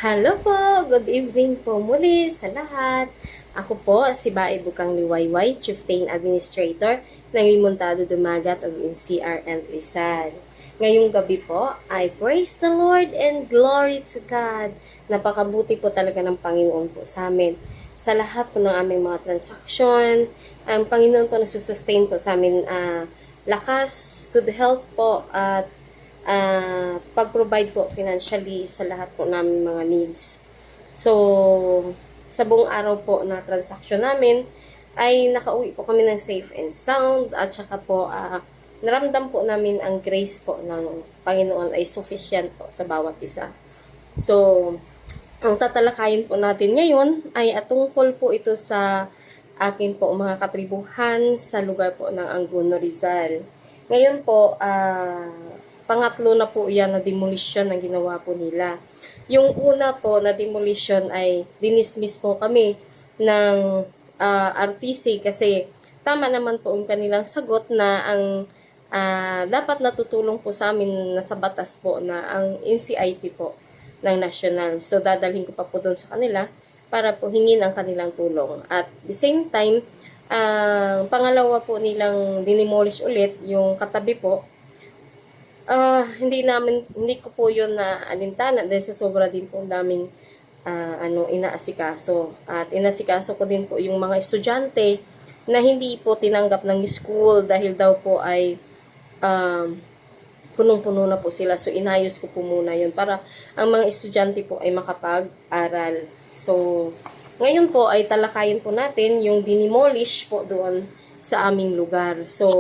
Hello po! Good evening po muli sa lahat. Ako po si Bae Bukang Liwayway, Chieftain Administrator ng Limuntado Dumagat of NCR and Rizal. Ngayong gabi po ay praise the Lord and glory to God. Napakabuti po talaga ng Panginoon po sa amin. Sa lahat po ng aming mga transaksyon, ang Panginoon po nasusustain po sa amin lakas, good health po at pag-provide po financially sa lahat po namin mga needs. So, sa buong araw po na transaction namin, ay nakauwi po kami ng safe and sound at saka po naramdam po namin ang grace po ng Panginoon ay sufficient po sa bawat isa. So, ang tatalakayin po natin ngayon ay atungkol po ito sa akin po mga katribuhan sa lugar po ng Angono, Rizal. Ngayon po, pangatlo na po yan na demolition ang ginawa po nila. Yung una po na demolition ay dinismiss po kami ng RTC kasi tama naman po ang kanilang sagot na ang dapat natutulong po sa amin na sa batas po na ang NCIP po ng national. So dadalhin ko pa po doon sa kanila para po hingin ang kanilang tulong. At the same time, pangalawa po nilang dinimolish ulit yung katabi po. Hindi ko po yun na alintana dahil sa sobra din po daming inaasikaso. At inasikaso ko din po yung mga estudyante na hindi po tinanggap ng school dahil daw po ay punong-puno na po sila. So, inayos ko po muna yun para ang mga estudyante po ay makapag-aral. So, ngayon po ay talakayin po natin yung dinimolish po doon sa aming lugar. So,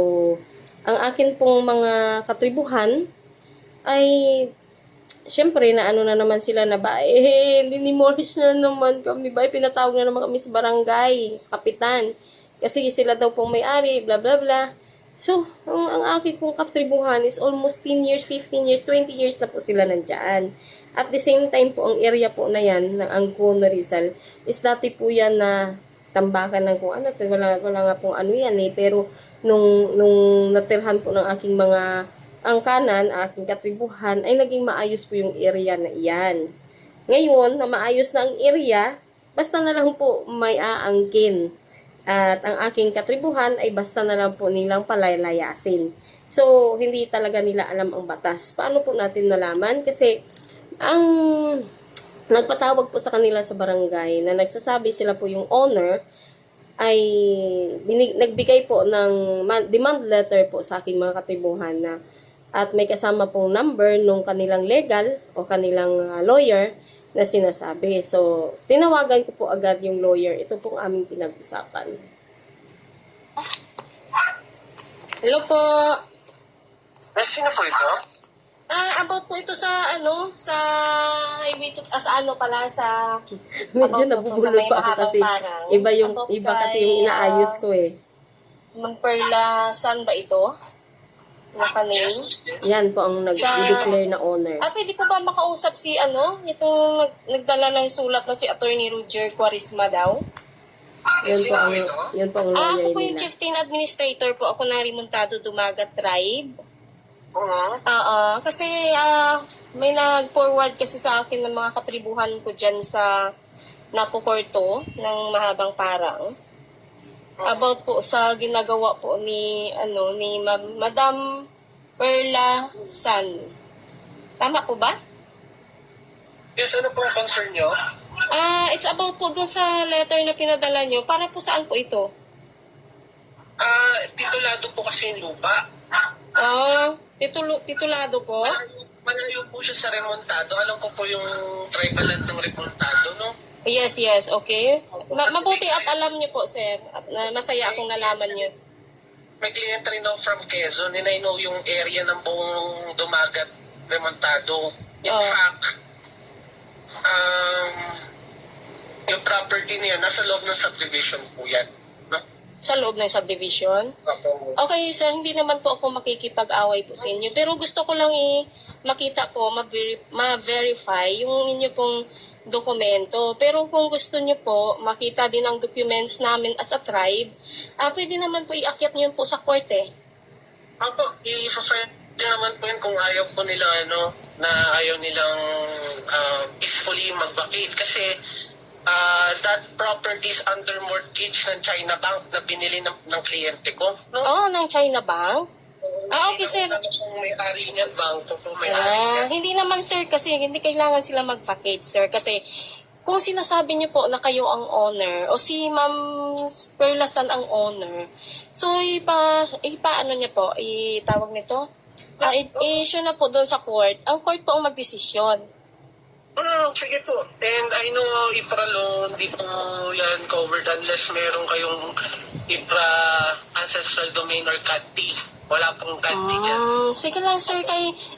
ang akin pong mga katribuhan ay syempre na ano na naman sila na ba dinimolish na naman kami ba, pinatawag na naman kami sa barangay, sa kapitan kasi sila daw pong may-ari, bla bla bla. So, ang aking pong katribuhan is almost 10 years, 15 years, 20 years na po sila nandyan. At the same time po, ang area po na yan, ng Angono, Rizal, is dati po yan na tambakan ng kung ano, wala nga pong ano yan eh, pero nung natirhan po ng aking mga angkanan, aking katribuhan, ay naging maayos po yung area na iyan. Ngayon, na maayos na ang area, basta na lang po may aangkin. At ang aking katribuhan ay basta na lang po nilang palalayasin. So, hindi talaga nila alam ang batas. Paano po natin nalaman? Kasi, ang nagpatawag po sa kanila sa barangay na nagsasabi sila po yung owner ay nagbigay po ng demand letter po sa aking mga katribuhan na at may kasama pong number nung kanilang legal o kanilang lawyer na sinasabi. So, tinawagan ko po agad yung lawyer. Ito pong aming pinag-usapan. Hello po. Sino po ito? About po ito sa sa highway to, sa medyo nabubulol pa ako kasi iba kasi yung inaayos ko eh. Magperla, saan ba ito? Naka-name? Yan po ang nag-declare na owner. Pwede ko ba makausap si itong nagdala ng sulat na si Attorney Roger Quarisma daw? Yun po ang lawyer Ako po yung nila. Chieftain Administrator po. Ako ng Limuntado Dumagat Tribe. Kasi may nag-forward kasi sa akin ng mga katribuhan ko dyan sa Napocorto ng Mahabang Parang. About po sa ginagawa po ni Madam Perla San. Tama po ba? Yes, ano po ang concern nyo? It's about po dun sa letter na pinadala nyo. Para po saan po ito? Titulado po kasi yung lupa. Titulado po? Malayo po siya sa Remontado. Alam ko po yung tribal land ng Remontado, no? Yes, okay. Mabuti at alam niyo po, sir. At masaya akong nalaman niyo. May client rin ako from Quezon and I know yung area ng buong Dumagat, Remontado. In fact, yung property niya, nasa loob ng subdivision po yan. No? Sa loob ng subdivision? Okay, sir. Hindi naman po ako makikipag-away po sa inyo. Pero gusto ko lang makita po, ma-verify yung inyo pong dokumento. Pero kung gusto nyo po, makita din ang documents namin as a tribe, pwede naman po iakyat nyo po sa korte. Opo, i-file naman po yun kung ayaw po nila na ayaw nilang peacefully mag-vacate kasi that property is under mortgage ng China Bank na binili ng kliyente ko. No? Oo, ng China Bank? Okay, sir. Kung may-ari niyan, bangko po may-ari niyan. Hindi naman, sir, kasi hindi kailangan sila mag-vacate, sir. Kasi kung sinasabi niyo po na kayo ang owner o si Ma'am Perlasan ang owner, so ipaano niya po, itawag nito? I-issue na po doon sa court. Ang court po ang magdesisyon. Sige po. And I know IPRA law, hindi po yan covered unless meron kayong IPRA ancestral domain or CAD-D. Wala pong CAD-D dyan. Sige lang, sir,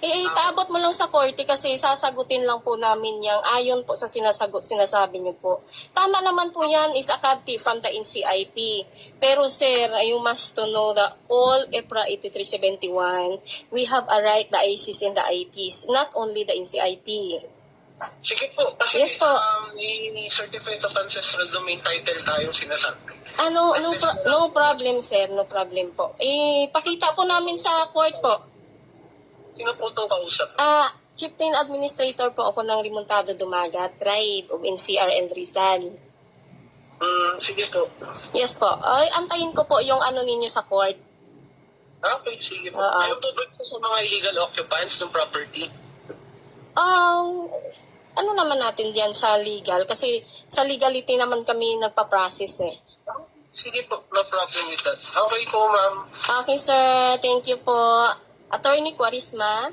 ipaabot mo lang sa korte kasi sasagutin lang po namin yang ayon po sa sinasabi niyo po. Tama naman po yan is a CAD-D from the NCIP. Pero sir, you must to know that all EPRA 8371, we have a right, the ICs and the IPs, not only the NCIP. Sige po. Kasi Yes po. may Certificate of Ancestral Domain title tayong sinasabi. No problem, sir. No problem po. Pakita po namin sa court po. Sino po itong kausap? Chieftain Administrator po ako ng Remontado Dumagat, Tribe of NCR and Rizal. Sige po. Yes po. Antayin ko po yung ninyo sa court. Okay, sige po. Ayaw po ba sa mga illegal occupants ng property? Ano naman natin diyan sa legal? Kasi sa legality naman kami nagpa-process eh. Sige po, no problem with that. Okay po, ma'am. Okay, sir. Thank you po. Attorney Quarisma.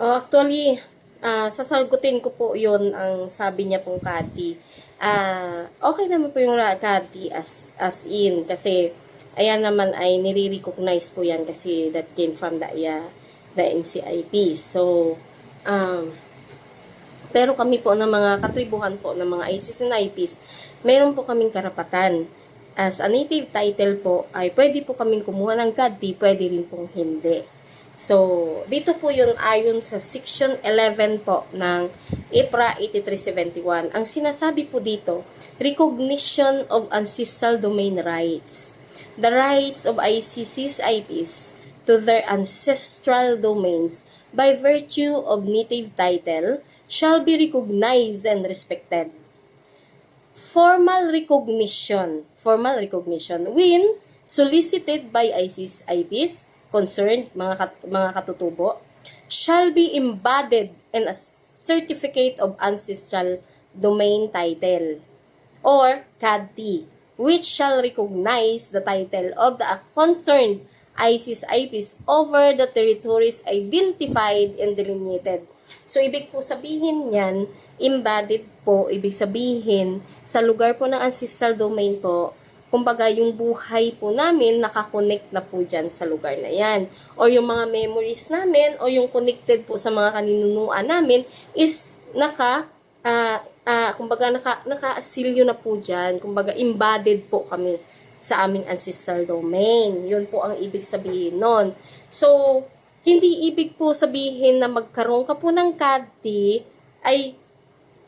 Actually, sasagutin ko po yon ang sabi niya pong Kati. Okay naman po yung Kati as in kasi ayan naman ay nire-recognize po yan kasi that came from the NCIP. So, pero kami po ng mga katribuhan po ng mga ICs and IPs, meron po kaming karapatan. As a native title po, ay pwede po kaming kumuha ng CAD-D, pwede rin pong hindi. So, dito po yun ayon sa Section 11 po ng IPRA 8371. Ang sinasabi po dito, recognition of ancestral domain rights. The rights of ICCs, IPs to their ancestral domains by virtue of native title shall be recognized and respected. Formal recognition when solicited by ICs, IPs concerned, mga katutubo, shall be embodied in a certificate of ancestral domain title or CAD-D, which shall recognize the title of the concerned ICs, IPs over the territories identified and delineated. So, ibig po sabihin yan, embodied po, ibig sabihin, sa lugar po ng ancestral domain po, kumbaga yung buhay po namin, nakakonect na po dyan sa lugar na yan. O yung mga memories namin, o yung connected po sa mga kaninunuan namin, is naka-asilyo na po dyan. Kumbaga, embodied po kami sa aming ancestral domain. Yun po ang ibig sabihin nun. So, hindi ibig po sabihin na magkaroon ka po ng CAD-D ay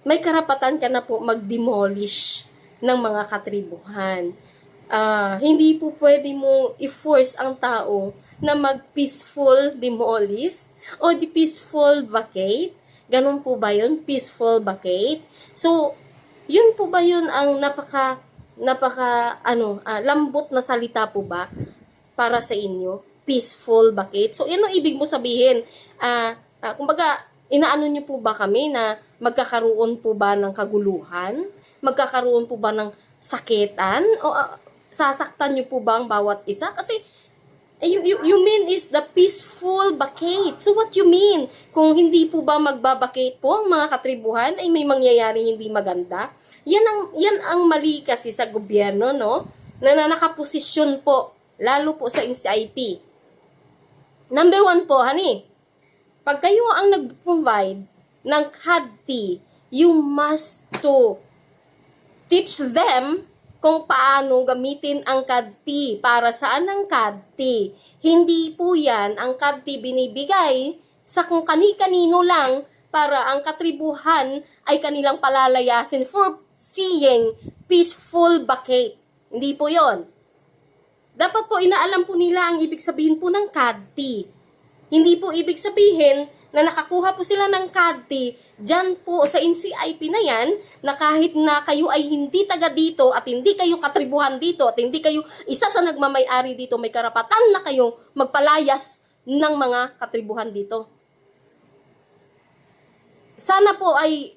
may karapatan ka na po mag-demolish ng mga katribuhan. Hindi po pwede mo i-force ang tao na mag-peaceful demolish o peaceful vacate. Ganun po ba yun? Peaceful vacate. So, yun po ba yun ang lambot na salita po ba para sa inyo? Peaceful vacate. So, yun ang ibig mo sabihin. Kumbaga, inaano nyo po ba kami na magkakaroon po ba ng kaguluhan? Magkakaroon po ba ng sakitan? O sasaktan nyo po ba ang bawat isa? Kasi, you mean is the peaceful vacate. So, what you mean? Kung hindi po ba magbabakate po ang mga katribuhan, ay may mangyayaring hindi maganda? Yan ang mali kasi sa gobyerno, no? Na nakaposisyon po, lalo po sa NCIP. Number 1 po, honey. Pag kayo ang nag-provide ng CAD-D, you must to teach them kung paano gamitin ang CAD-D. Para saan ang CAD-D? Hindi po yan ang CAD-D binibigay sa kung kani-kanino lang para ang katribuhan ay kanilang palalayasin for seeing peaceful vacate. Hindi po yon. Dapat po inaalam po nila ang ibig sabihin po ng CADT. Hindi po ibig sabihin na nakakuha po sila ng CADT dyan po sa NCIP na yan, na kahit na kayo ay hindi taga dito at hindi kayo katribuhan dito at hindi kayo isa sa nagmamay-ari dito, may karapatan na kayo magpalayas ng mga katribuhan dito. Sana po ay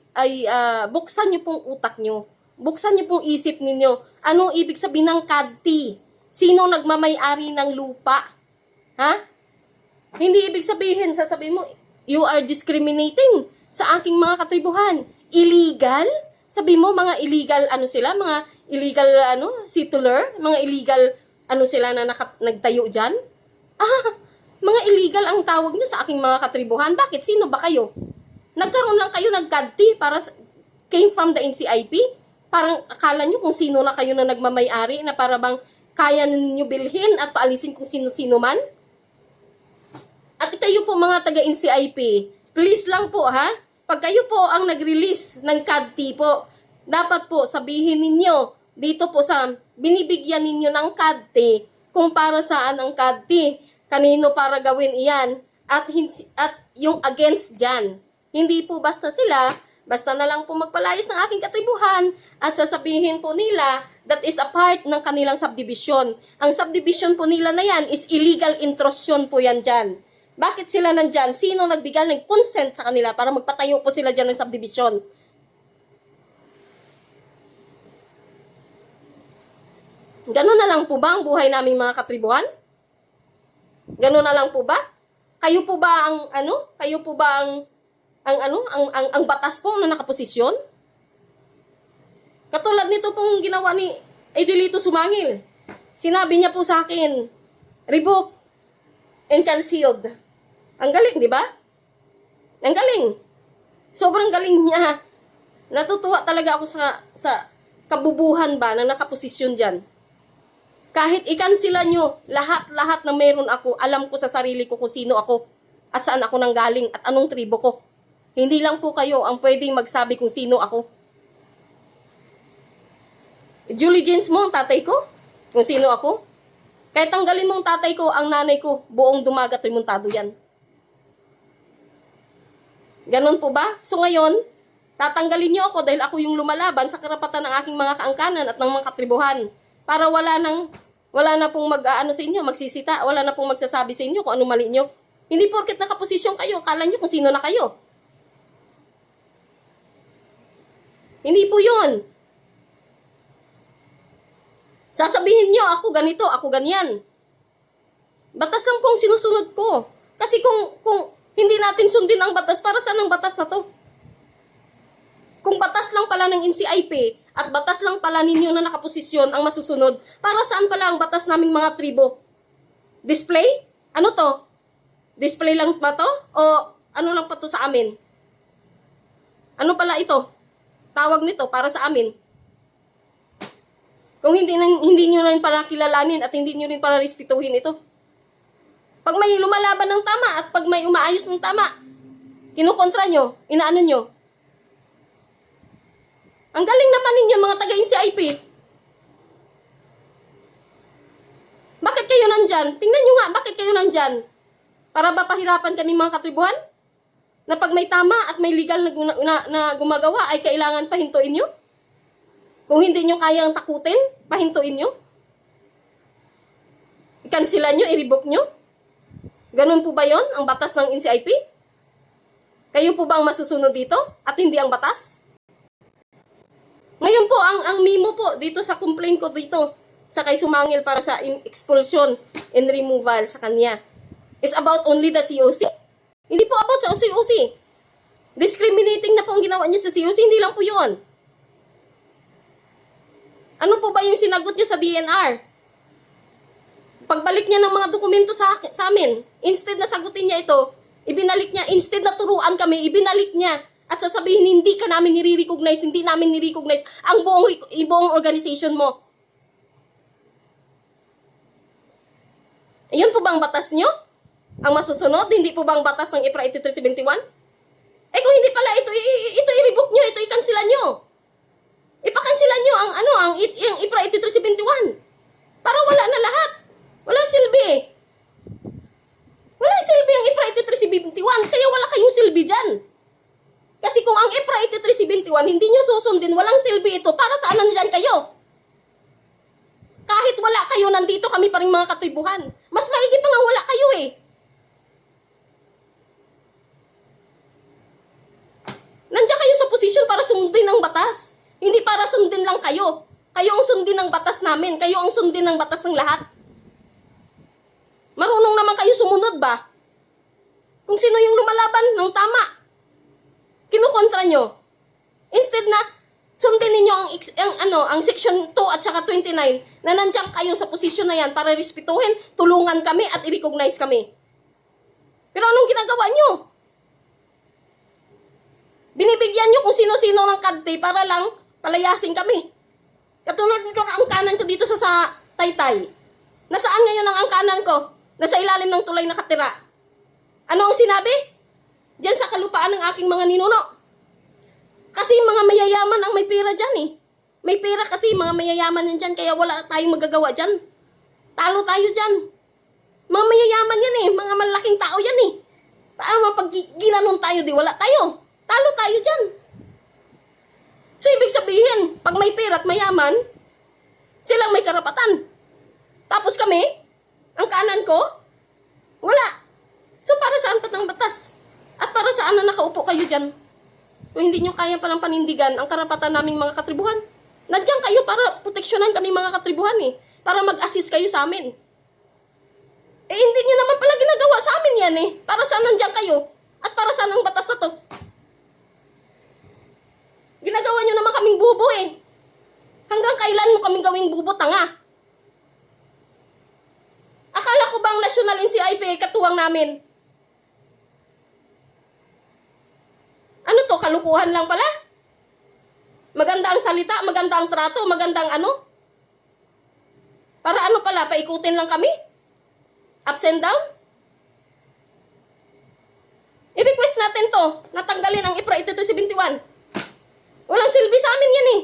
buksan niyo pong utak niyo. Buksan niyo pong isip ninyo. Ano ibig sabihin ng CADT? Sino nagmamay-ari ng lupa? Ha? Hindi ibig sabihin, sasabihin mo, you are discriminating sa aking mga katribuhan. Illegal? Sabi mo, mga illegal, ano sila? Mga illegal, settler? Mga illegal, sila na nagtayo dyan? Mga illegal ang tawag nyo sa aking mga katribuhan. Bakit? Sino ba kayo? Nagkaroon lang kayo ng CADT para came from the NCIP? Parang akala nyo kung sino na kayo na nagmamay-ari na para bang kaya ninyo bilhin at paalisin kung sino-sino man? At kayo po mga taga-NCIP, please lang po ha, pag kayo po ang nag-release ng CADT po, dapat po sabihin ninyo dito po sa binibigyan ninyo ng CADT kung para saan ang CADT, kanino para gawin iyan, at yung against dyan. Hindi po basta sila, basta na lang po magpalayas ng aking katribuhan at sasabihin po nila that is a part ng kanilang subdivision. Ang subdivision po nila na yan is illegal intrusion po yan dyan. Bakit sila nandyan? Sino nagbigay ng consent sa kanila para magpatayo po sila dyan ng subdivision? Ganun na lang po ba ang buhay naming mga katribuhan? Ganun na lang po ba? Kayo po ba ang Kayo po ba ang batas po na nakaposisyon? Katulad nito pong ginawa ni Edelito Sumangil. Sinabi niya po sa akin, revoke and canceled. Ang galing, di ba? Ang galing. Sobrang galing niya. Natutuwa talaga ako sa kabubuhan ba na nakaposisyon dyan. Kahit i-cancela nyo lahat na meron ako, alam ko sa sarili ko kung sino ako at saan ako nanggaling at anong tribo ko. Hindi lang po kayo ang pwedeng magsabi kung sino ako. Julie Jeans mo ang tatay ko? Kung sino ako? Kahit tanggalin mong tatay ko, ang nanay ko, buong dumagat remontado yan. Ganon po ba? So ngayon, tatanggalin niyo ako dahil ako yung lumalaban sa karapatan ng aking mga kaangkanan at ng mga katribuhan. Para wala na pong sa inyo, magsisita, wala na pong magsasabi sa inyo kung ano mali nyo. Hindi porket nakaposisyon kayo, kala nyo kung sino na kayo. Hindi po yun. Sasabihin nyo, ako ganito, ako ganyan. Batas lang pong sinusunod ko. Kasi kung hindi natin sundin ang batas, para saan ang batas na to? Kung batas lang pala ng NCIP at batas lang pala ninyo na nakaposisyon ang masusunod, para saan pala ang batas naming mga tribo? Display? Ano to? Display lang ba to? O ano lang pa to sa amin? Ano pala ito? Tawag nito para sa amin. Kung hindi nyo rin pala kilalanin at hindi nyo rin pala respetuhin ito. Pag may lumalaban ng tama at pag may umaayos ng tama, kinukontra nyo, inaano nyo. Ang galing naman ninyo mga taga-NCIP. Bakit kayo nandyan? Tingnan nyo nga, bakit kayo nandyan? Para ba pahirapan kami mga katribuhan? Na pag may tama at may legal na gumagawa ay kailangan pahintuin nyo? Kung hindi nyo kayang takutin, pahintuin nyo? I-cancela nyo, i-revoke nyo? Ganun po ba yon ang batas ng NCIP? Kayo po ba ang masusunod dito at hindi ang batas? Ngayon po, ang memo po dito sa complaint ko dito sa kay Sumangil para sa expulsion and removal sa kanya is about only the COC. Hindi po about sa COC. Discriminating na po ang ginawa niya sa COC, hindi lang po yun. Ano po ba yung sinagot niya sa DNR? Pagbalik niya ng mga dokumento sa amin, instead na sagutin niya ito, ibinalik niya, instead na turuan kami, ibinalik niya. At sasabihin, hindi ka namin nire-recognize, hindi namin nire-recognize ang buong organization mo. Ayun po bang batas nyo? Ang masusunod, hindi po bang batas ng IPRA 8371? Eh kung hindi pala ito i-revoke nyo, ito i-cancela nyo. Ipakansela nyo ang IPRA 8371. Para wala na lahat. 8371, hindi nyo susundin, walang silbi ito, para saan nandyan kayo? Kahit wala kayo, nandito kami pa rin mga katribuhan. Mas maigi pa nga wala kayo eh. Nandiyan kayo sa posisyon para sundin ang batas. Hindi para sundin lang kayo. Kayo ang sundin ng batas namin. Kayo ang sundin ng batas ng lahat. Marunong naman kayo sumunod ba? Kung sino yung lumalaban ng tama, kinukontra nyo. Instead na sundin ninyo ang section 2 at saka 29 na nandiyan kayo sa posisyon na yan para respetuhin, tulungan kami at i-recognize kami. Pero anong ginagawa nyo? Binibigyan nyo kung sino-sino ng kadte para lang palayasin kami. Katulad nito na angkanan ko dito sa Taytay. Nasaan ngayon ang angkanan ko? Nasa ilalim ng tulay nakatira. Ano ang sinabi? Diyan sa kalupaan ng aking mga ninuno. Kasi mga mayayaman ang may pera dyan eh. May pera kasi mga mayayaman yan dyan, kaya wala tayong magagawa dyan. Talo tayo dyan. Mga mayayaman yan eh, mga malaking tao yan eh. Paano pag ginanon tayo, di wala tayo. Talo tayo dyan. So, ibig sabihin, pag may pera at mayaman, silang may karapatan. Tapos kami, ang kanan ko, wala. So, para saan pa ng batas? At para saan na nakaupo kayo dyan? Kung hindi nyo kaya palang panindigan ang karapatan naming mga katribuhan. Nandiyan kayo para proteksyonan kami mga katribuhan eh. Para mag-assist kayo sa amin. Eh, hindi nyo naman pala ginagawa sa amin yan eh. Para saan nandiyan kayo? At para saan ang batas na to? Ginagawa nyo naman kaming bubo eh. Hanggang kailan mo kaming gawing bubo, tanga? Akala ko bang National NCIP ay katuwang namin? Ano to, kalukuhan lang pala? Maganda ang salita, maganda ang trato, maganda ang ano? Para ano pala, paikutin lang kami? Ups and down? I-request natin to, natanggalin ang IPRA 8371. Walang silbi sa amin yan eh.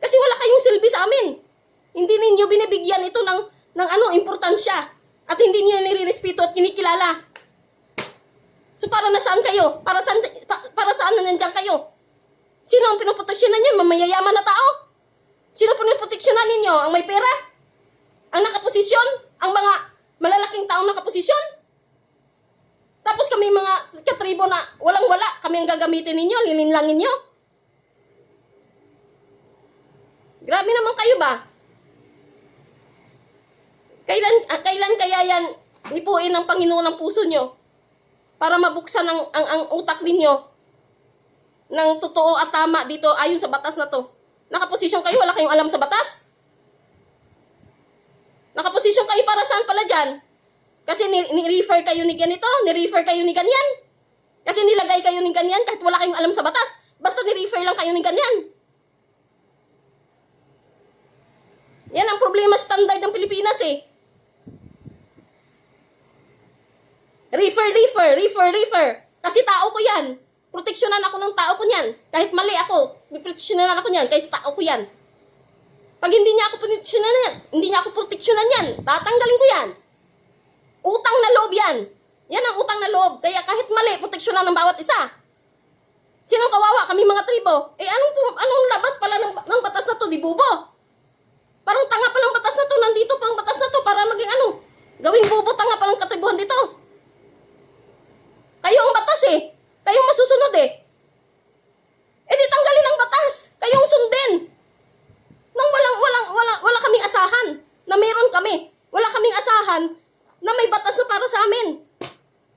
Kasi wala kayong silbi sa amin. Hindi ninyo binibigyan ito ng importansya. At hindi niyo nire-respeto at kinikilala. So para nasaan kayo? Para saan na nandiyan kayo? Sino ang pinoproteksyonan niyo? Mamayayaman na tao? Sino pinoproteksyonan ninyo? Ang may pera? Ang nakaposisyon? Ang mga malalaking taong nakaposisyon? Tapos kami mga katribo na walang-wala, kami ang gagamitin ninyo, lilinlangin niyo? Grabe naman kayo ba? Kailan kaya yan ipuin ng Panginoon ang puso nyo? Para mabuksan ang utak ninyo ng totoo at tama dito ayon sa batas na to. Nakaposisyon kayo, wala kayong alam sa batas? Nakaposisyon kayo para saan pala dyan? Kasi ni-refer kayo ni ganito, ni-refer kayo ni ganyan. Kasi nilagay kayo ni ganyan kahit wala kayong alam sa batas. Basta ni-refer lang kayo ni ganyan. Yan ang problema standard ng Pilipinas eh. Refer. Kasi tao ko yan. Proteksyonan ako ng tao ko niyan. Kahit mali ako, proteksyonan ako niyan. Kahit tao ko yan. Pag hindi niya ako proteksyonan yan, tatanggalin ko yan. Utang na loob yan. Yan ang utang na loob. Kaya kahit mali, proteksyonan ng bawat isa. Sinong kawawa? Kami mga tribo. Eh anong labas pala ng batas na to, di bubo? Parang tanga pa lang batas na to. Nandito pang batas na to para maging gawing bubo, tanga pa lang katribuhan dito. Kayo ang batas eh. Kayo masusunod eh. Eh di tanggalin ang batas. Kayong sundin. Nang wala kaming asahan na meron kami. Wala kaming asahan na may batas na para sa amin.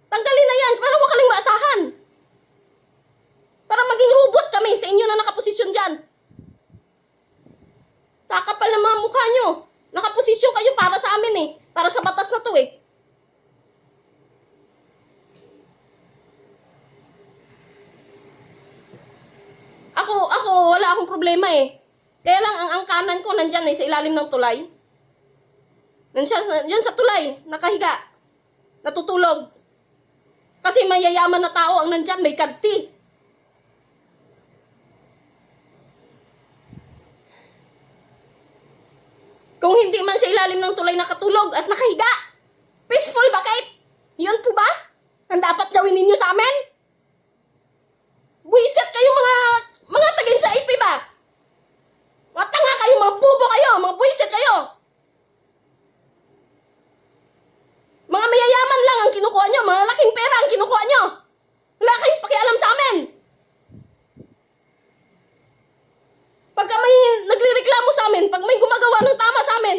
Tanggalin na yan para wala kaming maasahan. Para maging robot kami sa inyo na nakaposisyon dyan. Kakapal na mga mukha nyo. Nakaposisyon kayo para sa amin eh. Para sa batas na to eh. Ako, wala akong problema eh. Kaya lang, ang kanan ko nandyan eh, sa ilalim ng tulay. Nandyan sa tulay, nakahiga. Natutulog. Kasi mayayaman na tao ang nandyan, may kadti. Kung hindi man sa ilalim ng tulay nakatulog at nakahiga, peaceful ba kahit? Yun po ba? Ang dapat gawin ninyo sa amin? Buisit kayo mga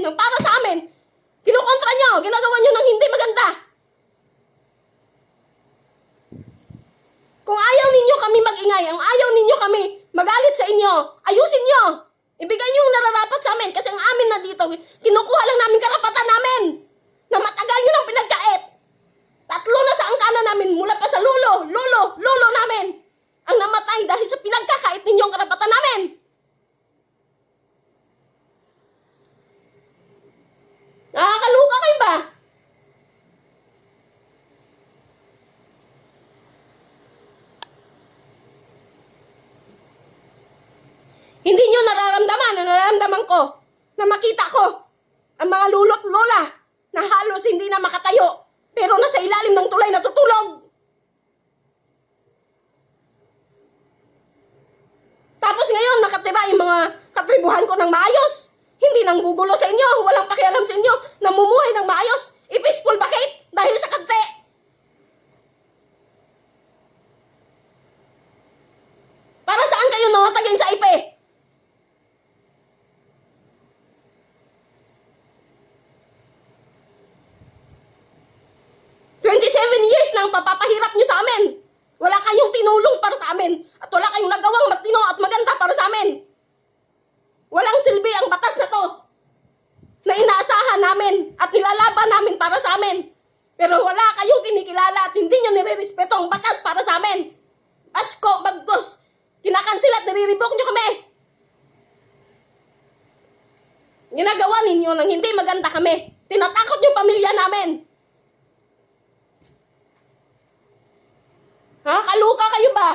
ng para sa amin. Kinukontra nyo, ginagawa nyo ng hindi maganda. Kung ayaw ninyo kami mag-ingay, ang ayaw ninyo kami magalit sa inyo, ayusin nyo. Ibigay nyo yung nararapat sa amin kasi ang amin na dito, kinukuha lang namin karapatan namin na matagal nyo nang pinagkait. 3 na sa angkana namin mula pa sa lolo namin ang namatay dahil sa pinagkakait ninyong karapatan namin. Nakakaluka kayo ba? Hindi nyo nararamdaman na nararamdaman ko na makita ko ang mga lolo't lola na halos hindi na makatayo pero nasa ilalim ng tulay natutulog. Tapos ngayon nakatira yung mga katribuhan ko ng maayos. Hindi nang gugulo sa inyo, walang pakialam sa inyo, namumuhay ng maayos. I-peaceful bakit? Dahil sa kante. Para saan kayo nangatagin sa IP? Years nang papapahirap nyo sa amin. Wala kayong tinulong para sa amin. At wala kayong nagawang matino at maganda para sa amin. Walang silbi ang batas na to na inaasahan namin at nilalaban namin para sa amin. Pero wala kayong kinikilala at hindi nyo nire-respeto ang batas para sa amin. Pasko, bagdos, kinakansel at nire-revoke nyo kami. Ginagawa ninyo nang hindi maganda kami. Tinatakot yung pamilya namin. Kaluka kayo ba?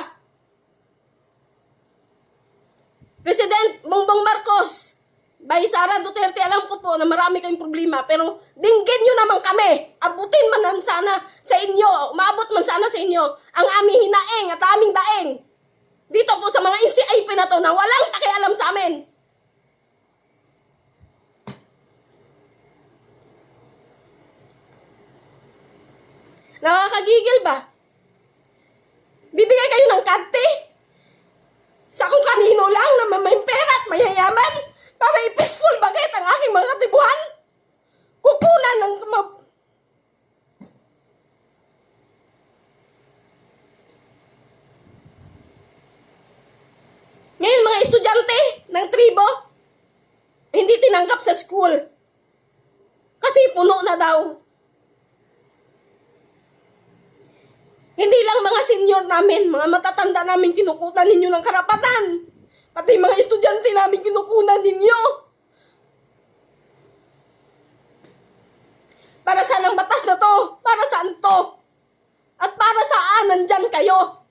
President Bongbong Marcos, by Sara Duterte, alam ko po na marami kayong problema, pero dinggin nyo naman kami. Abutin man sana sa inyo, maabot man sana sa inyo ang aming hinaing at aming daing. Dito po sa mga NCIP na to na walang pakialam sa amin. Nakakagigil ba? Bibigay kayo ng kante sa kung kanino lang na may pera at mayayaman para i-peaceful bagay ang aking mga katibuhan. Kukunan ng Ngayon mga estudyante ng tribo hindi tinanggap sa school kasi puno na daw. Hindi lang mga senior namin, mga matatanda namin kinukunan ninyo ng karapatan. Pati mga estudyante namin kinukunan ninyo. Para saan ang batas na to? Para saan to? At para saan nandyan kayo?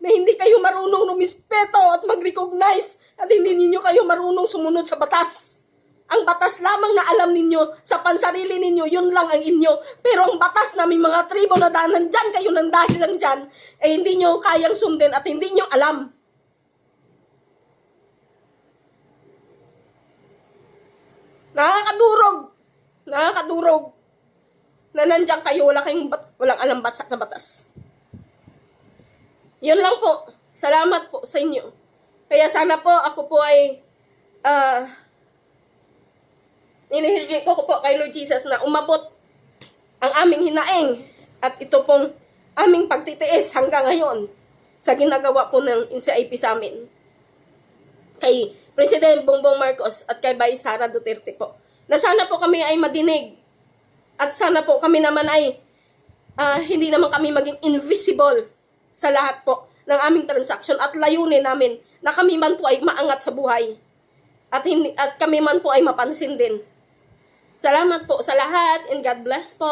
Na hindi kayo marunong rumispeto at mag-recognize at hindi ninyo kayo marunong sumunod sa batas. Ang batas lamang na alam ninyo sa pansarili ninyo, yun lang ang inyo. Pero ang batas naming mga tribo na nandyan kayo ng dahil lang dyan, eh hindi nyo kayang sundin at hindi nyo alam. Nakakadurog na nandyan kayo, walang alam sa batas. Yun lang po. Salamat po sa inyo. Kaya sana po ako po ay inihiling ko po kay Lord Jesus na umabot ang aming hinaing at ito pong aming pagtitiis hanggang ngayon sa ginagawa po ng NCIP sa amin. Kay President Bongbong Marcos at kay Bay Sara Duterte po. Na sana po kami ay madinig at sana po kami naman ay hindi naman kami maging invisible sa lahat po ng aming transaction at layunin namin na kami man po ay maangat sa buhay at kami man po ay mapansin din. Salamat po sa lahat and God bless po.